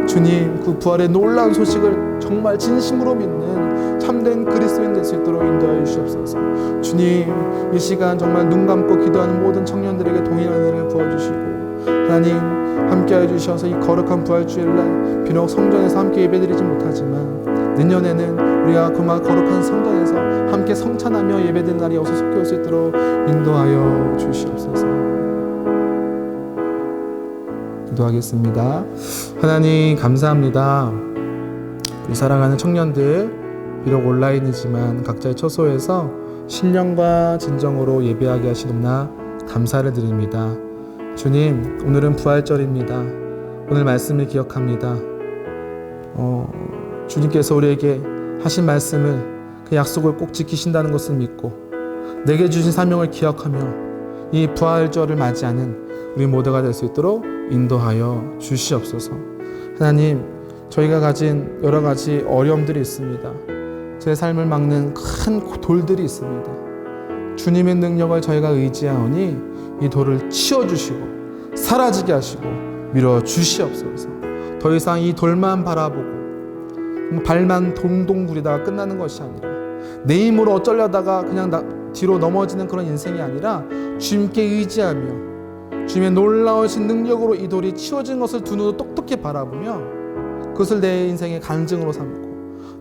주님 그 부활의 놀라운 소식을 정말 진심으로 믿는 참된 그리스도인 될 수 있도록 인도하여 주시옵소서. 주님 이 시간 정말 눈 감고 기도하는 모든 청년들에게 동일한 은혜를 부어주시고 하나님 함께하여 주셔서 이 거룩한 부활주일날 비록 성전에서 함께 예배드리지 못하지만 내년에는 우리가 그마 거룩한 성전에서 함께 성찬하며 예배드리는 날이 어서 속히 올 수 있도록 인도하여 주시옵소서. 기도하겠습니다. 하나님 감사합니다. 우리 사랑하는 청년들 비록 온라인이지만 각자의 처소에서 신령과 진정으로 예배하게 하시옵나 감사를 드립니다. 주님, 오늘은 부활절입니다. 오늘 말씀을 기억합니다. 주님께서 우리에게 하신 말씀을, 그 약속을 꼭 지키신다는 것을 믿고 내게 주신 사명을 기억하며 이 부활절을 맞이하는 우리 모두가 될 수 있도록 인도하여 주시옵소서. 하나님, 저희가 가진 여러 가지 어려움들이 있습니다. 제 삶을 막는 큰 돌들이 있습니다. 주님의 능력을 저희가 의지하오니 이 돌을 치워주시고 사라지게 하시고 밀어주시옵소서. 더 이상 이 돌만 바라보고 발만 동동 구리다가 끝나는 것이 아니라 내 힘으로 어쩌려다가 그냥 뒤로 넘어지는 그런 인생이 아니라 주님께 의지하며 주님의 놀라우신 능력으로 이 돌이 치워진 것을 두 눈으로 똑똑히 바라보며 그것을 내 인생의 간증으로 삼고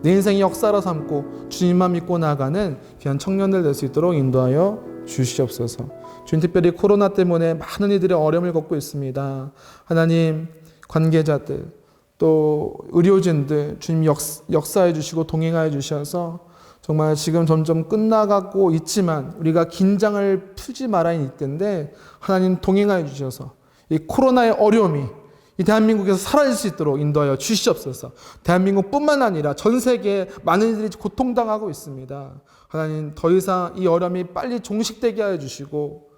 내 인생의 역사로 삼고 주님만 믿고 나아가는 귀한 청년들 될 수 있도록 인도하여 주시옵소서. 주님, 특별히 코로나 때문에 많은 이들이 어려움을 겪고 있습니다. 하나님, 관계자들 또 의료진들 주님 역사해 주시고 동행하여 주셔서 정말 지금 점점 끝나가고 있지만 우리가 긴장을 풀지 말아야 할 텐데 하나님 동행하여 주셔서 이 코로나의 어려움이 이 대한민국에서 사라질 수 있도록 인도하여 주시옵소서. 대한민국뿐만 아니라 전 세계에 많은 이들이 고통당하고 있습니다. 하나님, 더 이상 이 어려움이 빨리 종식되게 하여 주시고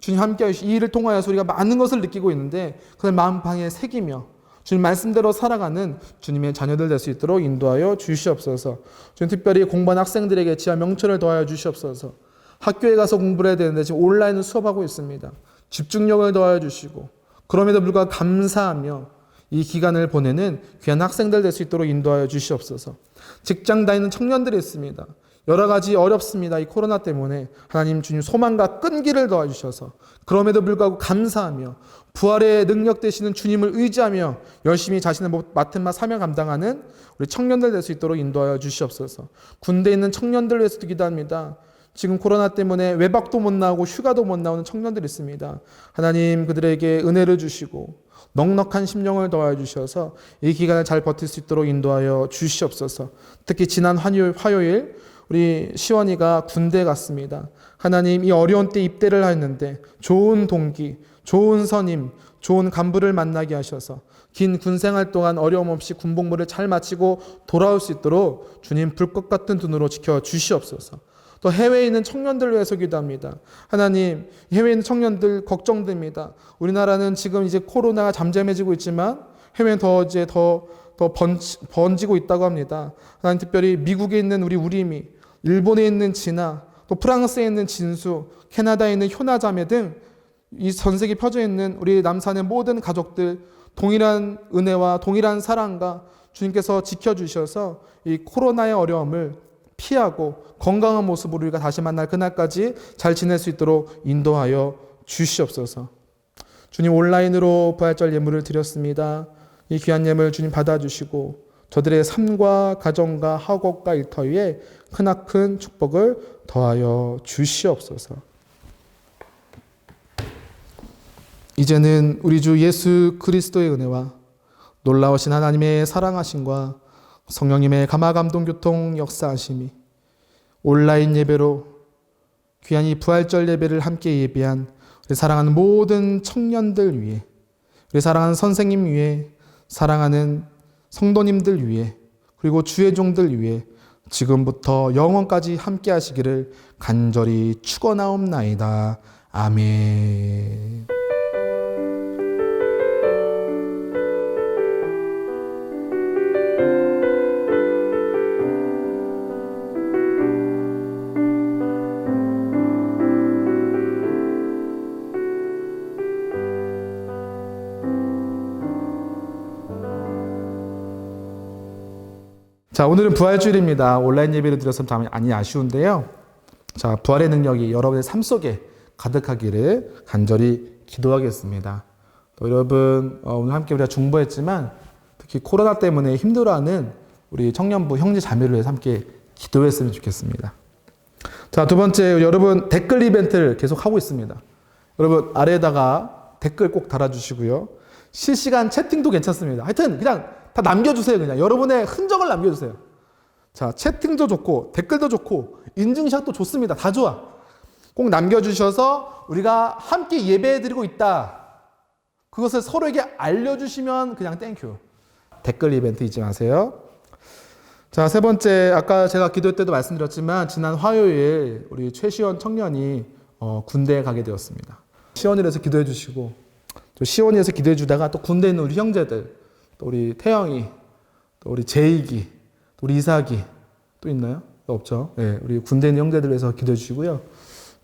주님 함께하여 주시고 이 일을 통하여서 우리가 많은 것을 느끼고 있는데 그걸 마음방에 새기며 주님 말씀대로 살아가는 주님의 자녀들 될 수 있도록 인도하여 주시옵소서. 주님, 특별히 공부하는 학생들에게 지하 명철을 더하여 주시옵소서. 학교에 가서 공부를 해야 되는데 지금 온라인으로 수업하고 있습니다. 집중력을 더하여 주시고 그럼에도 불구하고 감사하며 이 기간을 보내는 귀한 학생들 될 수 있도록 인도하여 주시옵소서. 직장 다니는 청년들이 있습니다. 여러 가지 어렵습니다. 이 코로나 때문에 하나님 주님 소망과 끈기를 더해 주셔서 그럼에도 불구하고 감사하며 부활의 능력 되시는 주님을 의지하며 열심히 자신의 맡은 바 사명 감당하는 우리 청년들 될 수 있도록 인도하여 주시옵소서. 군대에 있는 청년들 위해서도 기도합니다. 지금 코로나 때문에 외박도 못 나오고 휴가도 못 나오는 청년들이 있습니다. 하나님, 그들에게 은혜를 주시고 넉넉한 심령을 더하여 주셔서 이 기간을 잘 버틸 수 있도록 인도하여 주시옵소서. 특히 지난 화요일 우리 시원이가 군대에 갔습니다. 하나님, 이 어려운 때 입대를 하였는데 좋은 동기, 좋은 선임, 좋은 간부를 만나게 하셔서 긴 군생활 동안 어려움 없이 군복무를 잘 마치고 돌아올 수 있도록 주님 불꽃 같은 눈으로 지켜 주시옵소서. 또 해외에 있는 청년들을 위해서 기도합니다. 하나님, 해외에 있는 청년들 걱정됩니다. 우리나라는 지금 이제 코로나가 잠잠해지고 있지만 해외는 더 번지고 있다고 합니다. 하나님, 특별히 미국에 있는 우리 우리미, 일본에 있는 진아, 또 프랑스에 있는 진수, 캐나다에 있는 효나 자매 등 이 전 세계 펴져 있는 우리 남산의 모든 가족들 동일한 은혜와 동일한 사랑과 주님께서 지켜주셔서 이 코로나의 어려움을 피하고 건강한 모습으로 우리가 다시 만날 그날까지 잘 지낼 수 있도록 인도하여 주시옵소서. 주님, 온라인으로 부활절 예물을 드렸습니다. 이 귀한 예물 주님 받아주시고 저들의 삶과 가정과 학업과 일터 위에 크나큰 축복을 더하여 주시옵소서. 이제는 우리 주 예수 그리스도의 은혜와 놀라우신 하나님의 사랑하심과 성령님의 감화감동 교통 역사하심이 온라인 예배로 귀한 이 부활절 예배를 함께 예배한 우리 사랑하는 모든 청년들 위해, 우리 사랑하는 선생님 위해, 사랑하는 성도님들 위해, 그리고 주의 종들 위해 지금부터 영원까지 함께 하시기를 간절히 축원하옵나이다. 아멘. 자, 오늘은 부활주일입니다. 온라인 예배를 드려서 많이 아쉬운데요. 자, 부활의 능력이 여러분의 삶 속에 가득하기를 간절히 기도하겠습니다. 또 여러분, 오늘 함께 우리가 중보했지만 특히 코로나 때문에 힘들어하는 우리 청년부 형제 자매를 위해서 함께 기도했으면 좋겠습니다. 자, 두 번째, 여러분 댓글 이벤트를 계속 하고 있습니다. 여러분 아래에다가 댓글 꼭 달아주시고요. 실시간 채팅도 괜찮습니다. 하여튼 그냥 다 남겨주세요. 그냥 여러분의 흔적을 남겨주세요. 자, 채팅도 좋고 댓글도 좋고 인증샷도 좋습니다. 다 좋아. 꼭 남겨주셔서 우리가 함께 예배드리고 있다. 그것을 서로에게 알려주시면 그냥 땡큐. 댓글 이벤트 잊지 마세요. 자, 세 번째, 아까 제가 기도 때도 말씀드렸지만 지난 화요일 우리 최시원 청년이 군대에 가게 되었습니다. 시원이라서 기도해 주시고 또 시원이에서 기도해 주다가 또 군대에 있는 우리 형제들, 또 우리 태영이, 또 우리 제이기, 또 우리 이삭이 또 있나요? 없죠. 네, 우리 군대에 있는 형제들 위해서 기도해 주시고요.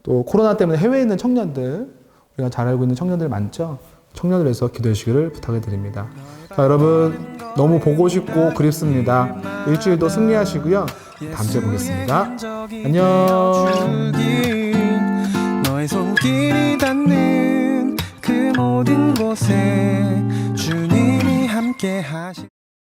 또 코로나 때문에 해외에 있는 청년들, 우리가 잘 알고 있는 청년들 많죠? 청년들 위해서 기도해 주시기를 부탁해 드립니다. 자, 여러분 너무 보고 싶고 그립습니다. 일주일도 승리하시고요. 다음 주에 보겠습니다. 안녕. 너의 손길이 닿는 그 모든 곳에 주님이 함께 하시